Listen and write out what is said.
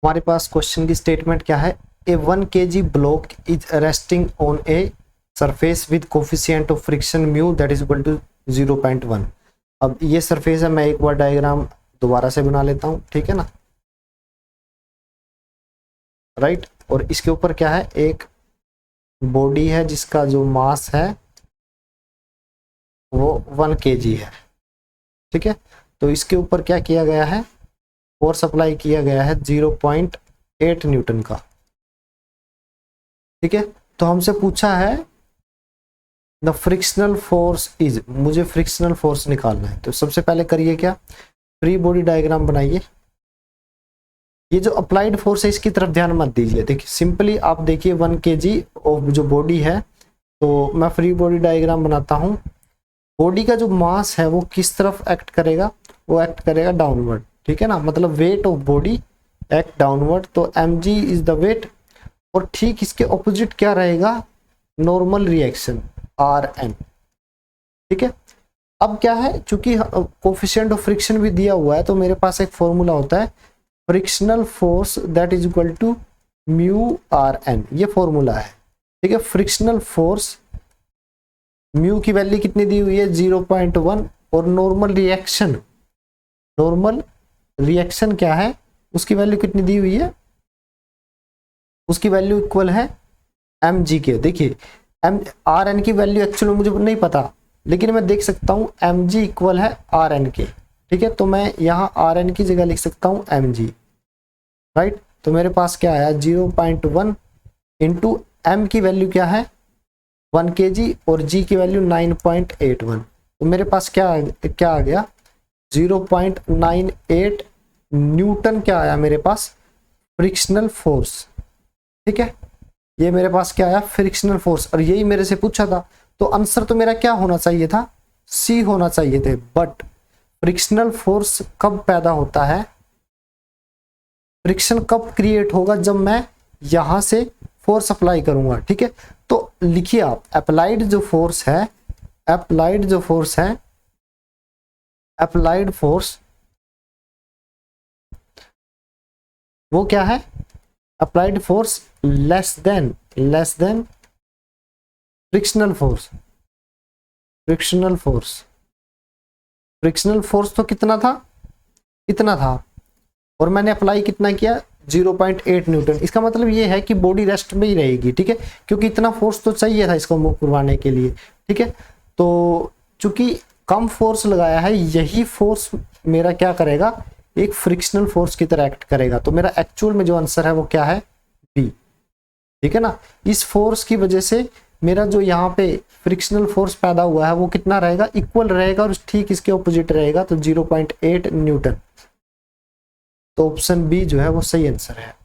हमारे पास क्वेश्चन की स्टेटमेंट क्या है, a 1 kg block is resting on a surface with coefficient of friction mu that is equal to 0.1। अब ये surface है, मैं एक बार डायग्राम दोबारा से बना लेता हूं, ठीक है ना, राइट। और इसके ऊपर क्या है, एक बॉडी है जिसका जो मास है वो 1 kg है, ठीक है। तो इसके ऊपर क्या किया गया है, फोर्स अप्लाई किया गया है 0.8 न्यूटन का, ठीक है। तो हमसे पूछा है द फ्रिक्शनल फोर्स इज, मुझे फ्रिक्शनल फोर्स निकालना है। तो सबसे पहले करिए क्या, फ्री बॉडी डायग्राम बनाइए। ये जो अप्लाइड फोर्स है इसकी तरफ ध्यान मत दीजिए, देखिए सिंपली आप देखिए 1 kg ऑफ जो बॉडी है। तो मैं फ्री बॉडी डायग्राम बनाता हूँ। बॉडी का जो मास है वो किस तरफ एक्ट करेगा, वो एक्ट करेगा डाउनवर्ड, ठीक है ना, मतलब weight of body act downward. तो mg इज द वेट, और ठीक इसके ऑपोजिट क्या रहेगा, नॉर्मल रिएक्शन Rn, ठीक है। अब क्या है, चूंकि कोफिशिएंट ऑफ फ्रिक्शन भी दिया हुआ है तो मेरे पास एक फॉर्मूला होता है frictional force that is equal to mu Rn, ये फॉर्मूला है, ठीक है। फ्रिक्शनल फोर्स म्यू की वैल्यू कितनी दी हुई है 0.1, और नॉर्मल रिएक्शन क्या है, उसकी वैल्यू कितनी दी हुई है, उसकी वैल्यू इक्वल है mg के। देखिए Rn की वैल्यू एक्चुअली मुझे नहीं पता, लेकिन मैं देख सकता हूँ mg इक्वल है Rn के, ठीक है। तो मैं यहाँ Rn की जगह लिख सकता हूँ mg, राइट। तो मेरे पास क्या आया 0.1 इंटू m की वैल्यू क्या है 1 kg और g की वैल्यू 9.81। तो मेरे पास क्या आ गया 0.98 न्यूटन क्या आया मेरे पास, फ्रिक्शनल फोर्स, ठीक है। ये मेरे पास क्या आया, फ्रिक्शनल फोर्स, और यही मेरे से पूछा था। तो आंसर तो मेरा क्या होना चाहिए था, सी होना चाहिए थे। बट फ्रिक्शनल फोर्स कब पैदा होता है, फ्रिक्शन कब क्रिएट होगा, जब मैं यहां से फोर्स अप्लाई करूंगा, ठीक है। तो लिखिए आप अप्लाइड फोर्स वो क्या है, applied force less than frictional force तो कितना था, इतना था, और मैंने अप्लाई कितना किया 0.8 न्यूटन। इसका मतलब ये है कि बॉडी रेस्ट में ही रहेगी, ठीक है, क्योंकि इतना फोर्स तो चाहिए था इसको मूव करवाने के लिए, ठीक है। तो चूंकि कम फोर्स लगाया है, यही फोर्स मेरा क्या करेगा, एक फ्रिक्शनल फोर्स की तरह एक्ट करेगा। तो मेरा एक्चुअल में जो आंसर है वो क्या है, बी, ठीक है ना। इस फोर्स की वजह से मेरा जो यहाँ पे फ्रिक्शनल फोर्स पैदा हुआ है वो कितना रहेगा, इक्वल रहेगा, और ठीक इसके ऑपोजिट रहेगा, तो 0.8 न्यूटन। तो ऑप्शन बी जो है वो सही आंसर है।